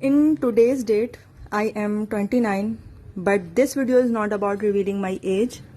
In today's date, I am 29, but this video is not about revealing my age.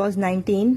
was 19,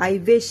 I wish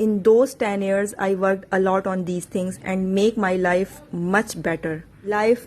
in those 10 years I worked a lot on these things and make my life much better. Life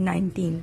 19.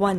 1,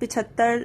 75,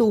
2,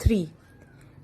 3,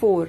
4,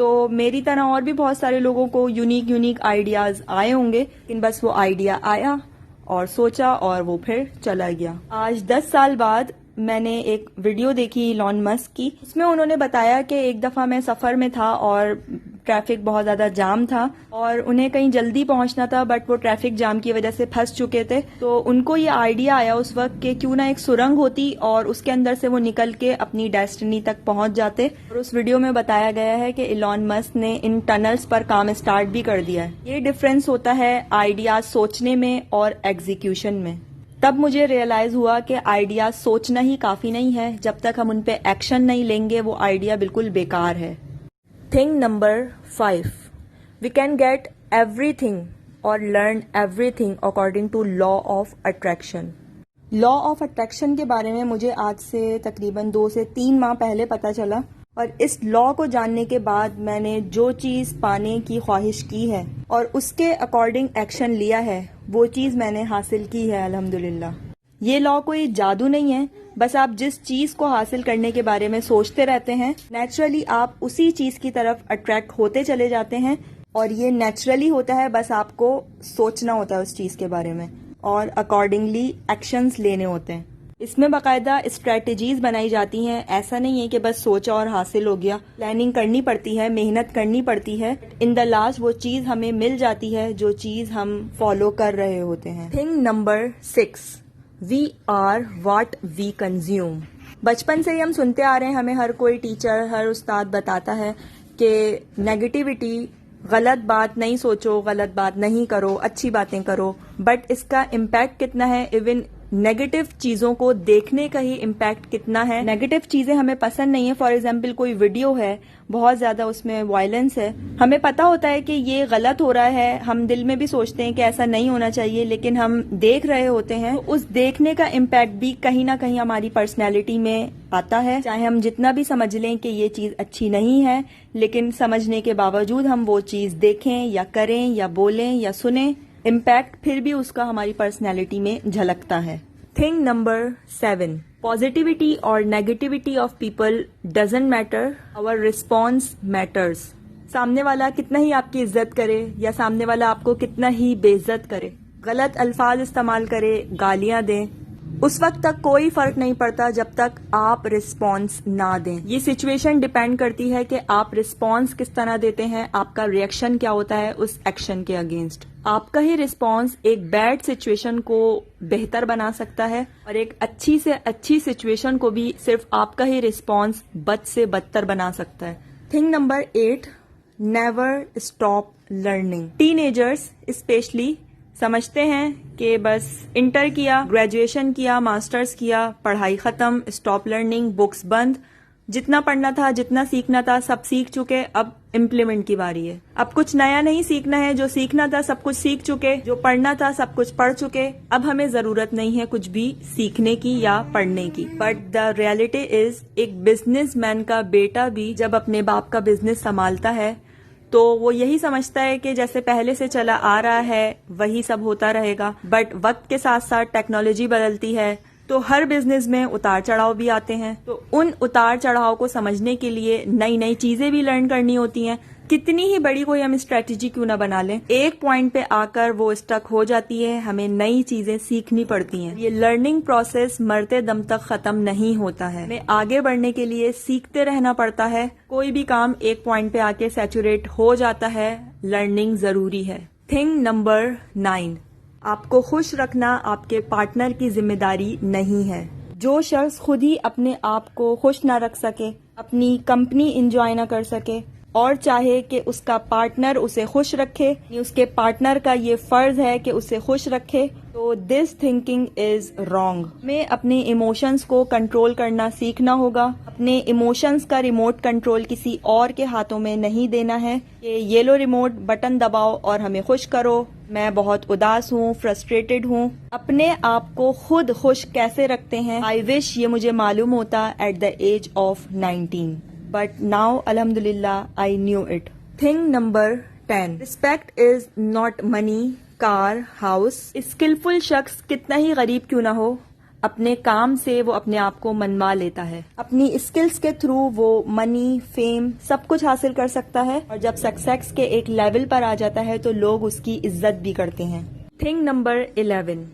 تو میری طرح اور بھی بہت سارے لوگوں کو unique ideas آئے ہوں گے، لیکن بس وہ آئیڈیا آیا اور سوچا اور وہ پھر چلا گیا. آج 10 سال بعد میں نے ایک ویڈیو دیکھی ایلون مسک کی. اس میں انہوں نے بتایا کہ ایک دفعہ میں سفر میں تھا اور ٹریفک بہت زیادہ جام تھا اور انہیں کہیں جلدی پہنچنا تھا، بٹ وہ ٹریفک جام کی وجہ سے پھنس چکے تھے. تو ان کو یہ آئیڈیا آیا اس وقت کہ کیوں نہ ایک سرنگ ہوتی اور اس کے اندر سے وہ نکل کے اپنی ڈیسٹنی تک پہنچ جاتے. اور اس ویڈیو میں بتایا گیا ہے کہ ایلون مسک نے ان ٹنلز پر کام اسٹارٹ بھی کر دیا ہے. یہ ڈفرینس ہوتا ہے آئیڈیاز سوچنے میں اور ایگزیکیوشن میں. تب مجھے ریئلائز ہوا کہ آئیڈیاز سوچنا ہی کافی نہیں ہے، جب تک ہم ان پہ ایکشن نہیں لیں گے وہ آئیڈیا بالکل بیکار ہے. Thing number 5. We can get everything اور learn everything according to law of attraction. Law of attraction کے بارے میں مجھے آج سے تقریباً 2 سے 3 ماہ پہلے پتہ چلا، اور اس لا کو جاننے کے بعد میں نے جو چیز پانے کی خواہش کی ہے اور اس کے اکارڈنگ ایکشن لیا ہے وہ چیز میں نے حاصل کی ہے الحمدللہ. یہ لا کوئی جادو نہیں ہے، بس آپ جس چیز کو حاصل کرنے کے بارے میں سوچتے رہتے ہیں نیچرلی آپ اسی چیز کی طرف اٹریکٹ ہوتے چلے جاتے ہیں. اور یہ نیچرلی ہوتا ہے، بس آپ کو سوچنا ہوتا ہے اس چیز کے بارے میں اور اکارڈنگلی ایکشنز لینے ہوتے ہیں. اس میں باقاعدہ اسٹریٹجیز بنائی جاتی ہیں. ایسا نہیں ہے کہ بس سوچا اور حاصل ہو گیا. پلاننگ کرنی پڑتی ہے، محنت کرنی پڑتی ہے. ان دا لاسٹ وہ چیز ہمیں مل جاتی ہے جو چیز ہم فالو کر رہے ہوتے ہیں. Thing number 6. We are what we consume. بچپن سے ہی ہم سنتے آ رہے ہیں، ہمیں ہر کوئی ٹیچر، ہر استاد بتاتا ہے کہ نیگیٹیوٹی، غلط بات نہیں سوچو، غلط بات نہیں کرو، اچھی باتیں کرو. بٹ اس کا امپیکٹ کتنا ہے؟ ایون نیگیٹو چیزوں کو دیکھنے کا ہی امپیکٹ کتنا ہے. نیگیٹو چیزیں ہمیں پسند نہیں ہیں. فار ایگزامپل کوئی ویڈیو ہے بہت زیادہ اس میں وائلنس ہے، ہمیں پتا ہوتا ہے کہ یہ غلط ہو رہا ہے، ہم دل میں بھی سوچتے ہیں کہ ایسا نہیں ہونا چاہیے، لیکن ہم دیکھ رہے ہوتے ہیں. اس دیکھنے کا امپیکٹ بھی کہیں نہ کہیں ہماری پرسنالٹی میں آتا ہے. چاہے ہم جتنا بھی سمجھ لیں کہ یہ چیز اچھی نہیں ہے، لیکن سمجھنے کے باوجود ہم وہ چیز دیکھیں یا کریں یا بولیں یا سنیں، امپیکٹ پھر بھی اس کا ہماری پرسنالٹی میں جھلکتا ہے. Thing number 7. پازیٹیوٹی اور negativity of people doesn't matter, our response matters. سامنے والا کتنا ہی آپ کی عزت کرے یا سامنے والا آپ کو کتنا ہی بے عزت کرے، غلط الفاظ استعمال کرے، گالیاں دیں، اس وقت تک کوئی فرق نہیں پڑتا جب تک آپ رسپانس نہ دیں. یہ سچویشن ڈیپینڈ کرتی ہے کہ آپ رسپانس کس طرح دیتے ہیں، آپ کا ریئیکشن کیا ہوتا ہے اس ایکشن کے اگینسٹ. آپ کا ہی رسپانس ایک بیڈ سچویشن کو بہتر بنا سکتا ہے اور ایک اچھی سے اچھی سچویشن کو بھی صرف آپ کا ہی رسپانس بد سے بدتر بنا سکتا ہے. Thing number 8. Never stop learning. Teenagers especially سمجھتے ہیں کہ بس انٹر کیا، گریجویشن کیا، ماسٹرز کیا، پڑھائی ختم، اسٹاپ لرننگ، بکس بند، جتنا پڑھنا تھا، جتنا سیکھنا تھا سب سیکھ چکے، اب امپلیمنٹ کی باری ہے. اب کچھ نیا نہیں سیکھنا ہے، جو سیکھنا تھا سب کچھ سیکھ چکے، جو پڑھنا تھا سب کچھ پڑھ چکے، اب ہمیں ضرورت نہیں ہے کچھ بھی سیکھنے کی یا پڑھنے کی. بٹ دا ریئلٹی از ایک بزنس مین کا بیٹا بھی جب اپنے باپ کا بزنس سنبھالتا ہے تو وہ یہی سمجھتا ہے کہ جیسے پہلے سے چلا آ رہا ہے وہی سب ہوتا رہے گا. بٹ وقت کے ساتھ ساتھ ٹیکنالوجی بدلتی ہے تو ہر بزنس میں اتار چڑھاؤ بھی آتے ہیں. تو ان اتار چڑھاؤ کو سمجھنے کے لیے نئی نئی چیزیں بھی لرن کرنی ہوتی ہیں. کتنی ہی بڑی کوئی ہم اسٹریٹجی کیوں نہ بنا لیں، ایک پوائنٹ پہ آ کر وہ اسٹک ہو جاتی ہے، ہمیں نئی چیزیں سیکھنی پڑتی ہیں. یہ لرننگ پروسیس مرتے دم تک ختم نہیں ہوتا ہے، ہمیں آگے بڑھنے کے لیے سیکھتے رہنا پڑتا ہے. کوئی بھی کام ایک پوائنٹ پہ آ کے سیچوریٹ ہو جاتا ہے، لرننگ ضروری ہے. Thing number 9. آپ کو خوش رکھنا آپ کے پارٹنر کی ذمہ داری نہیں ہے. جو شخص خود ہی اپنے آپ کو خوش نہ رکھ سکے، اپنی کمپنی انجوائے نہ کر سکے اور چاہے کہ اس کا پارٹنر اسے خوش رکھے، اس کے پارٹنر کا یہ فرض ہے کہ اسے خوش رکھے، تو دس تھنکنگ از رانگ. ہمیں اپنے ایموشنز کو کنٹرول کرنا سیکھنا ہوگا. اپنے ایموشنز کا ریموٹ کنٹرول کسی اور کے ہاتھوں میں نہیں دینا ہے کہ یہ لو ریموٹ، بٹن دباؤ اور ہمیں خوش کرو. میں بہت اداس ہوں، فرسٹریٹڈ ہوں. اپنے آپ کو خود خوش کیسے رکھتے ہیں، آئی وش یہ مجھے معلوم ہوتا at the age of 19. But now, alhamdulillah, I knew it. Thing number 10. Respect is not money, car, house. Skillful شخص کتنا ہی غریب کیوں نہ ہو، اپنے کام سے وہ اپنے آپ کو منوا لیتا ہے. اپنی اسکلز کے تھرو وہ منی، فیم سب کچھ حاصل کر سکتا ہے، اور جب سکسیس کے ایک لیول پر آ جاتا ہے تو لوگ اس کی عزت بھی کرتے ہیں. Thing number 11،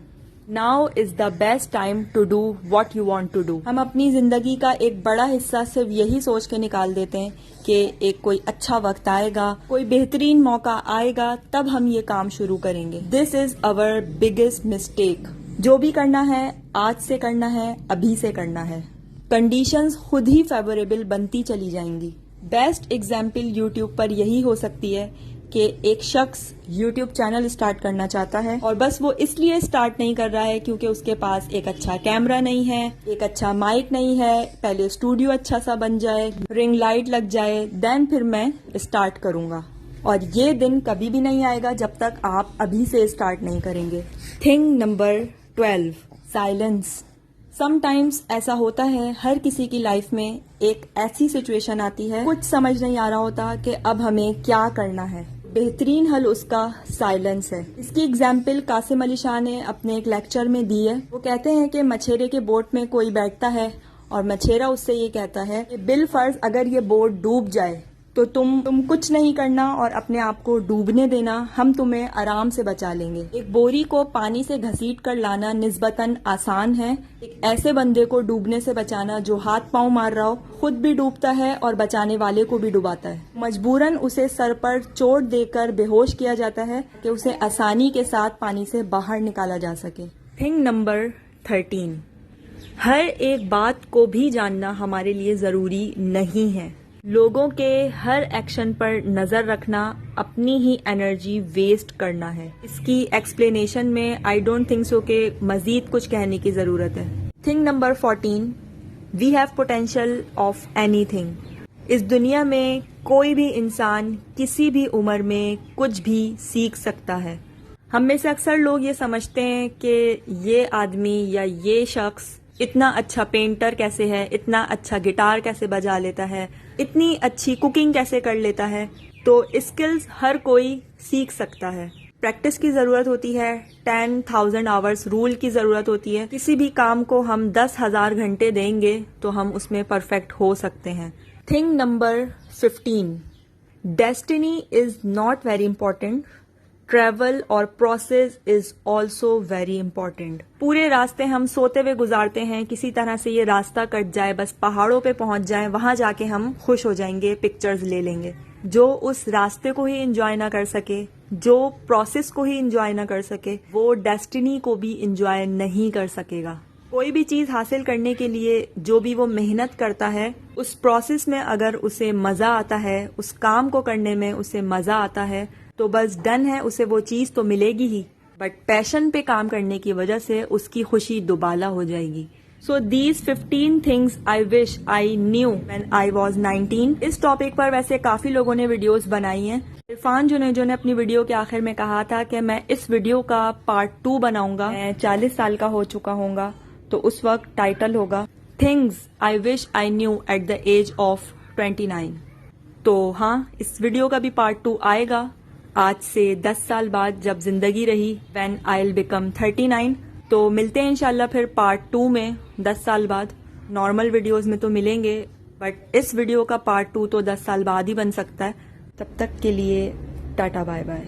now is the best time to do what you want to do. ہم اپنی زندگی کا ایک بڑا حصہ صرف یہی سوچ کے نکال دیتے ہیں کہ ایک کوئی اچھا وقت آئے گا، کوئی بہترین موقع آئے گا، تب ہم یہ کام شروع کریں گے. دس از آور بگیسٹ مسٹیک. جو بھی کرنا ہے آج سے کرنا ہے، ابھی سے کرنا ہے. کنڈیشنز خود ہی فیوریبل بنتی چلی جائیں گی. بیسٹ ایگزامپل یوٹیوب پر یہی ہو سکتی ہے کہ ایک شخص یوٹیوب چینل اسٹارٹ کرنا چاہتا ہے، اور بس وہ اس لیے اسٹارٹ نہیں کر رہا ہے کیونکہ اس کے پاس ایک اچھا کیمرہ نہیں ہے، ایک اچھا مائک نہیں ہے. پہلے اسٹوڈیو اچھا سا بن جائے، رنگ لائٹ لگ جائے، دین پھر میں اسٹارٹ کروں گا. اور یہ دن کبھی بھی نہیں آئے گا جب تک آپ ابھی سے اسٹارٹ نہیں کریں گے. Thing number 12، silence. Some times ایسا ہوتا ہے، ہر کسی کی لائف میں ایک ایسی سچویشن آتی ہے، کچھ سمجھ نہیں آ رہا ہوتا کہ اب ہمیں کیا کرنا ہے. بہترین حل اس کا سائلنس ہے. اس کی اگزامپل قاسم علی شاہ نے اپنے ایک لیکچر میں دی ہے. وہ کہتے ہیں کہ مچھیرے کے بوٹ میں کوئی بیٹھتا ہے اور مچھیرا اس سے یہ کہتا ہے کہ بالفرض اگر یہ بوٹ ڈوب جائے تو تم کچھ نہیں کرنا اور اپنے آپ کو ڈوبنے دینا، ہم تمہیں آرام سے بچا لیں گے. ایک بوری کو پانی سے گھسیٹ کر لانا نسبتاً آسان ہے، ایک ایسے بندے کو ڈوبنے سے بچانا جو ہاتھ پاؤں مار رہا ہو، خود بھی ڈوبتا ہے اور بچانے والے کو بھی ڈوباتا ہے. مجبوراً اسے سر پر چوٹ دے کر بے ہوش کیا جاتا ہے کہ اسے آسانی کے ساتھ پانی سے باہر نکالا جا سکے. تھنگ نمبر 13، ہر ایک بات کو بھی جاننا ہمارے لیے ضروری نہیں ہے. لوگوں کے ہر ایکشن پر نظر رکھنا اپنی ہی انرجی ویسٹ کرنا ہے. اس کی ایکسپلینیشن میں آئی ڈونٹ تھنک سو کہ مزید کچھ کہنے کی ضرورت ہے. Thing number 14، we have potential of anything. اس دنیا میں کوئی بھی انسان کسی بھی عمر میں کچھ بھی سیکھ سکتا ہے. ہم میں سے اکثر لوگ یہ سمجھتے ہیں کہ یہ آدمی یا یہ شخص اتنا اچھا پینٹر کیسے ہے، اتنا اچھا گٹار کیسے بجا لیتا ہے، اتنی اچھی کوکنگ کیسے کر لیتا ہے. تو اسکلز ہر کوئی سیکھ سکتا ہے. پریکٹس کی ضرورت ہوتی ہے، 10,000 آورس رول کی ضرورت ہوتی ہے. کسی بھی کام کو ہم 10,000 گھنٹے دیں گے تو ہم اس میں پرفیکٹ ہو سکتے ہیں. Thing number 15، destiny is not very important, travel اور process is also very important. پورے راستے ہم سوتے ہوئے گزارتے ہیں، کسی طرح سے یہ راستہ کٹ جائے، بس پہاڑوں پہ پہنچ جائیں، وہاں جا کے ہم خوش ہو جائیں گے، پکچرز لے لیں گے. جو اس راستے کو ہی انجوائے نہ کر سکے، جو پروسیس کو ہی انجوائے نہ کر سکے، وہ ڈیسٹنی کو بھی انجوائے نہیں کر سکے گا. کوئی بھی چیز حاصل کرنے کے لیے جو بھی وہ محنت کرتا ہے، اس پروسیس میں اگر اسے مزہ آتا ہے، اس کام کو کرنے میں اسے مزہ آتا ہے، تو بس ڈن ہے، اسے وہ چیز تو ملے گی ہی. بٹ پیشن پہ کام کرنے کی وجہ سے اس کی خوشی دوبالا ہو جائے گی. So these 15 things I wish I knew when I was 19. اس ٹاپک پر ویسے کافی لوگوں نے ویڈیوز بنائی ہیں. عرفان جو نے اپنی ویڈیو کے آخر میں کہا تھا کہ میں اس ویڈیو کا پارٹ 2 بناؤں گا. میں 40 سال کا ہو چکا ہوں گا تو اس وقت ٹائٹل ہوگا things I wish I knew at the age of 29. تو ہاں، اس ویڈیو کا بھی پارٹ 2 آئے گا آج سے 10 سال بعد، جب زندگی رہی، وین آئی ول بیکم 39. تو ملتے ہیں انشاءاللہ پھر پارٹ 2 میں 10 سال بعد. نارمل ویڈیوز میں تو ملیں گے، بٹ اس ویڈیو کا پارٹ 2 تو 10 سال بعد ہی بن سکتا ہے. تب تک کے لیے ٹاٹا بائے بائے.